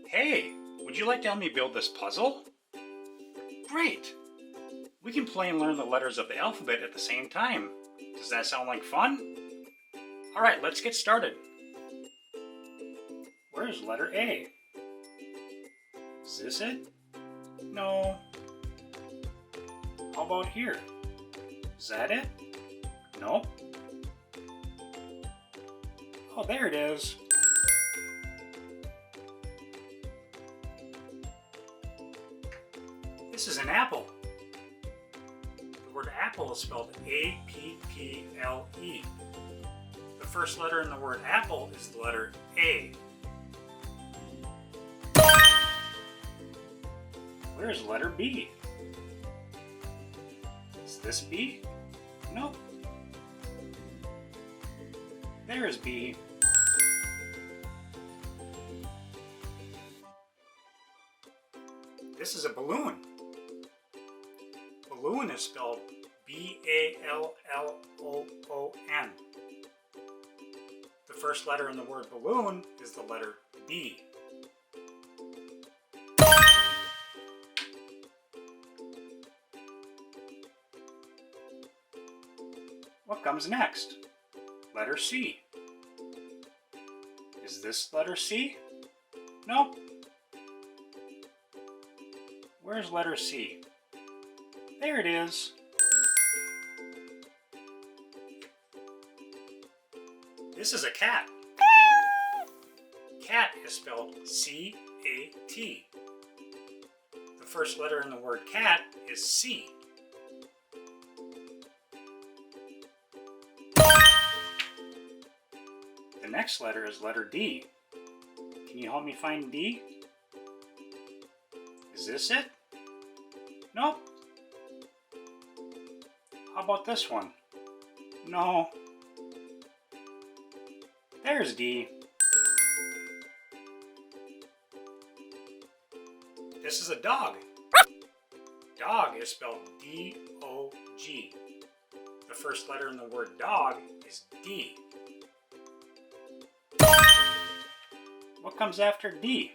Hey, would you like to help me build this puzzle? Great! We can play and learn the letters of the alphabet at the same time. Does that sound like fun? Alright, let's get started. Where's letter A? Is this it? No. How about here? Is that it? Nope. Oh, there it is. This is an apple. The word apple is spelled A-P-P-L-E. The first letter in the word apple is the letter A. Where's letter B? Is this B? Nope. There's B. This is a balloon. Balloon is spelled B-A-L-L-O-O-N. The first letter in the word balloon is the letter B. What comes next? Letter C. Is this letter C? Nope. Where's letter C? There it is. This is a cat. Cat is spelled C-A-T. The first letter in the word cat is C. The next letter is letter D. Can you help me find D? Is this it? Nope. How about this one? No. There's D. This is a dog. Dog is spelled D-O-G. The first letter in the word dog is D. What comes after D?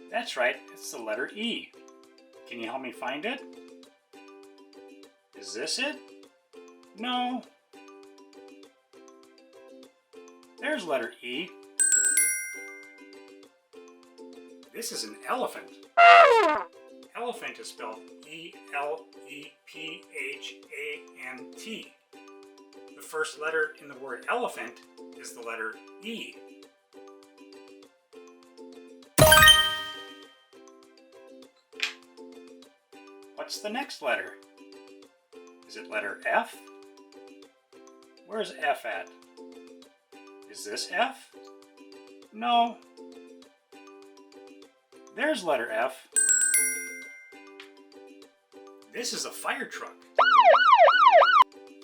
That's right, it's the letter E. Can you help me find it? Is this it? No. There's letter E. This is an elephant. Elephant is spelled E-L-E-P-H-A-N-T. The first letter in the word elephant is the letter E. What's the next letter? Is it letter F? Where's F at? Is this F? No. There's letter F. This is a fire truck.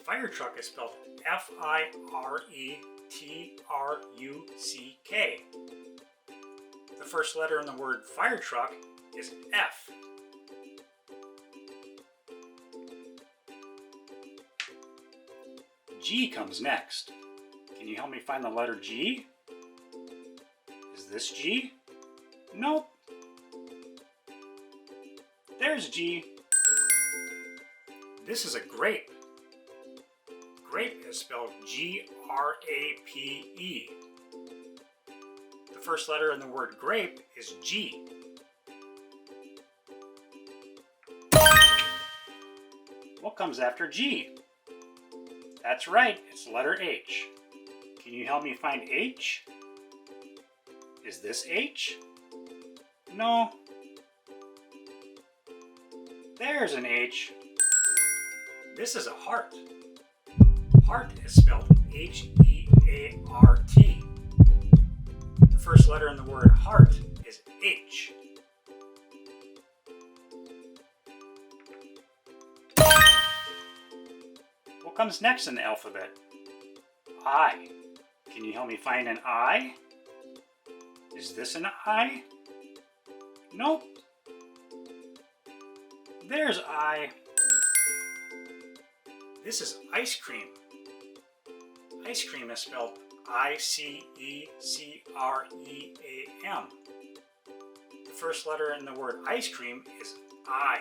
Fire truck is spelled F-I-R-E-T-R-U-C-K. The first letter in the word fire truck is F. G comes next. Can you help me find the letter G? Is this G? Nope. There's G. This is a grape. Grape is spelled G-R-A-P-E. The first letter in the word grape is G. What comes after G? That's right, it's letter H. Can you help me find H? Is this H? No. There's an H. This is a heart. Heart is spelled H-E-A-R-T. The first letter in the word heart is H. What comes next in the alphabet? I. Can you help me find an I? Is this an I? Nope. There's I. This is ice cream. Ice cream is spelled I-C-E-C-R-E-A-M. The first letter in the word ice cream is I.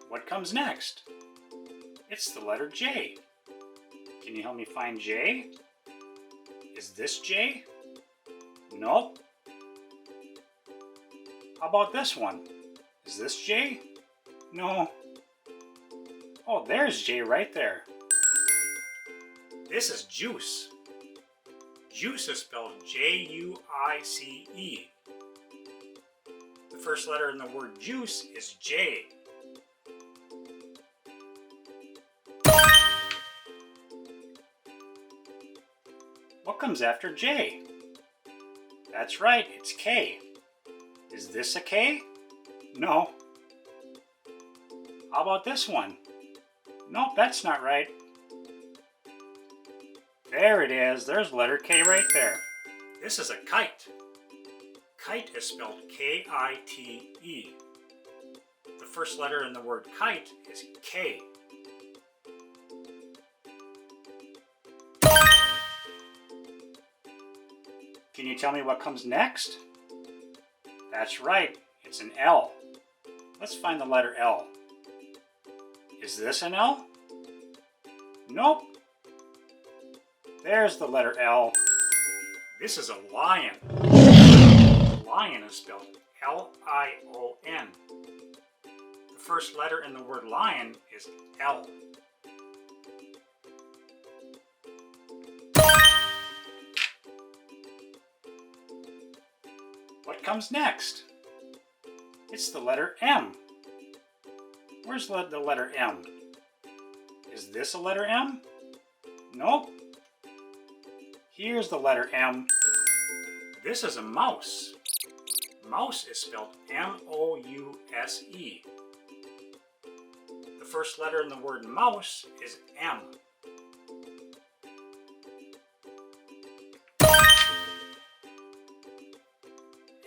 What comes next? It's the letter J. Can you help me find J? Is this J? Nope. How about this one? Is this J? No. Oh, there's J right there. This is juice. Juice is spelled J-U-I-C-E. The first letter in the word juice is J. What comes after J? That's right, it's K. Is this a K? No. How about this one? Nope, that's not right. There it is. There's letter K right there. This is a kite. Kite is spelled K-I-T-E. The first letter in the word kite is K. Can you tell me what comes next? That's right, it's an L. Let's find the letter L. Is this an L? Nope. There's the letter L. This is a lion. Lion is spelled L-I-O-N. The first letter in the word lion is L. What comes next? It's the letter M. Where's the letter M? Is this a letter M? Nope. Here's the letter M. This is a mouse. Mouse is spelled M-O-U-S-E. The first letter in the word mouse is M.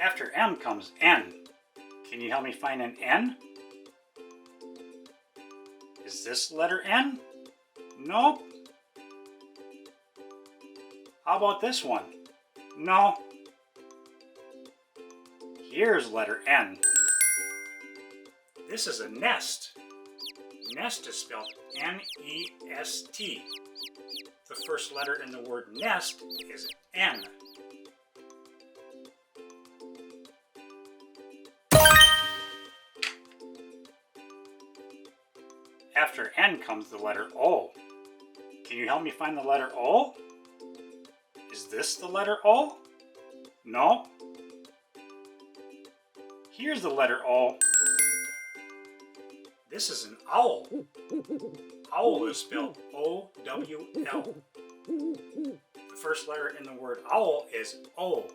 After M comes N. Can you help me find an N? Is this letter N? Nope. How about this one? No. Here's letter N. This is a nest. Nest is spelled N-E-S-T. The first letter in the word nest is N. After N comes the letter O. Can you help me find the letter O? Is this the letter O? No. Here's the letter O. This is an owl. Owl is spelled O-W-L. The first letter in the word owl is O.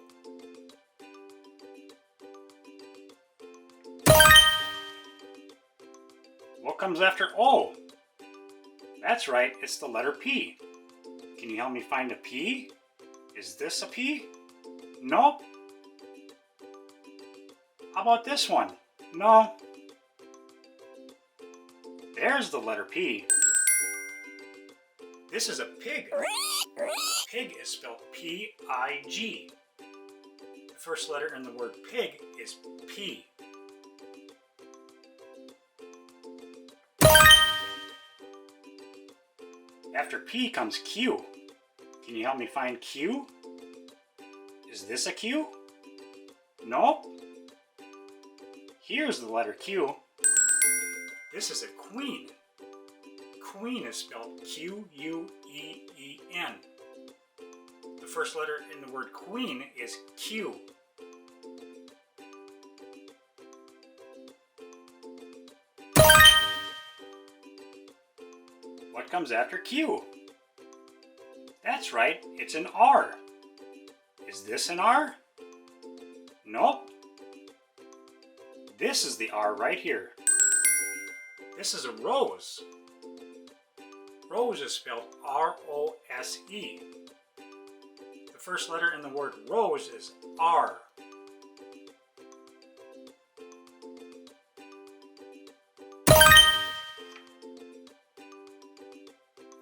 What comes after O? That's right, it's the letter P. Can you help me find a P? Is this a P? Nope. How about this one? No. There's the letter P. This is a pig. Pig is spelled P-I-G. The first letter in the word pig is P. After P comes Q. Can you help me find Q? Is this a Q? Nope. Here's the letter Q. This is a queen. Queen is spelled Q-U-E-E-N. The first letter in the word queen is Q. What comes after Q? That's right, it's an R. Is this an R? Nope. This is the R right here. This is a rose. Rose is spelled R-O-S-E. The first letter in the word rose is R.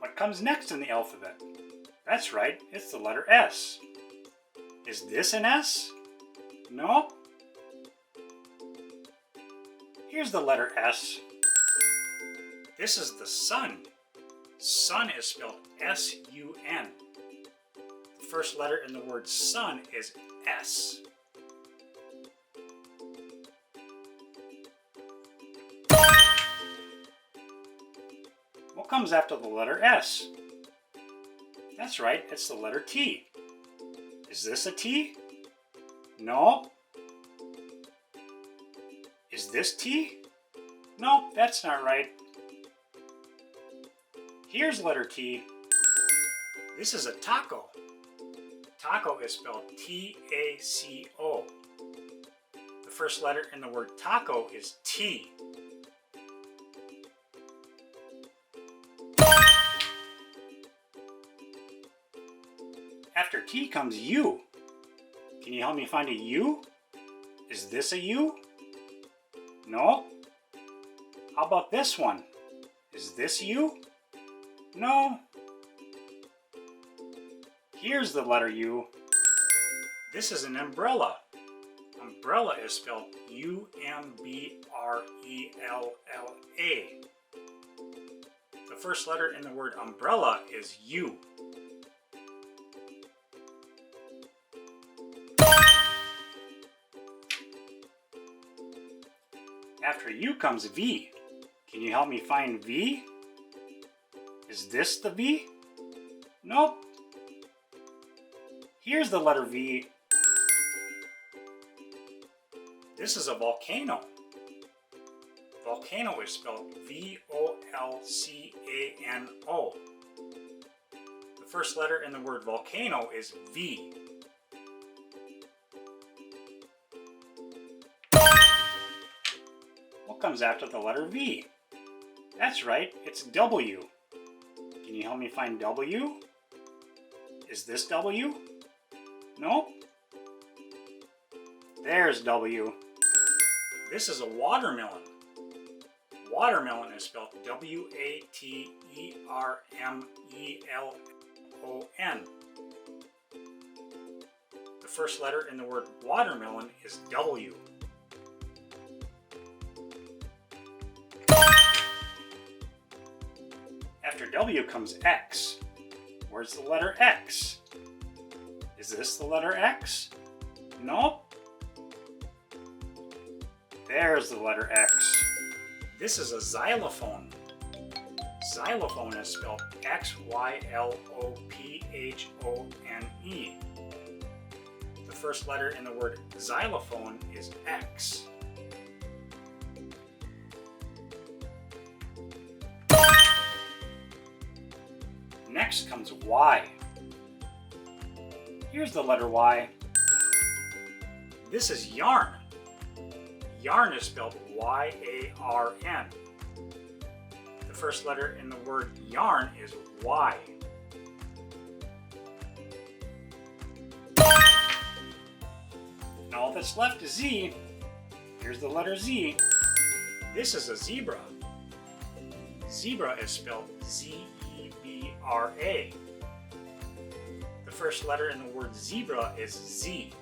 What comes next in the alphabet? That's right, it's the letter S. Is this an S? No. Here's the letter S. This is the sun. Sun is spelled S-U-N. The first letter in the word sun is S. What comes after the letter S? That's right, it's the letter T. Is this a T? No. Is this T? No, that's not right. Here's letter T. This is a taco. Taco is spelled T-A-C-O. The first letter in the word taco is T. After T comes U. Can you help me find a U? Is this a U? No. How about this one? Is this U? No. Here's the letter U. This is an umbrella. Umbrella is spelled U-M-B-R-E-L-L-A. The first letter in the word umbrella is U. After U comes V. Can you help me find V? Is this the V? Nope. Here's the letter V. This is a volcano. Volcano is spelled V-O-L-C-A-N-O. The first letter in the word volcano is V. What comes after the letter V? That's right, it's W. Can you help me find W? Is this W? Nope. There's W. This is a watermelon. Watermelon is spelled W-A-T-E-R-M-E-L-O-N. The first letter in the word watermelon is W. After W comes X. Where's the letter X? Is this the letter X? Nope. There's the letter X. This is a xylophone. Xylophone is spelled X-Y-L-O-P-H-O-N-E. The first letter in the word xylophone is X. Next comes Y. Here's the letter Y. This is yarn. Yarn is spelled Y-A-R-N. The first letter in the word yarn is Y. Now all that's left is Z. Here's the letter Z. This is a zebra. Zebra is spelled Z-E-B-R-A. The first letter in the word zebra is Z.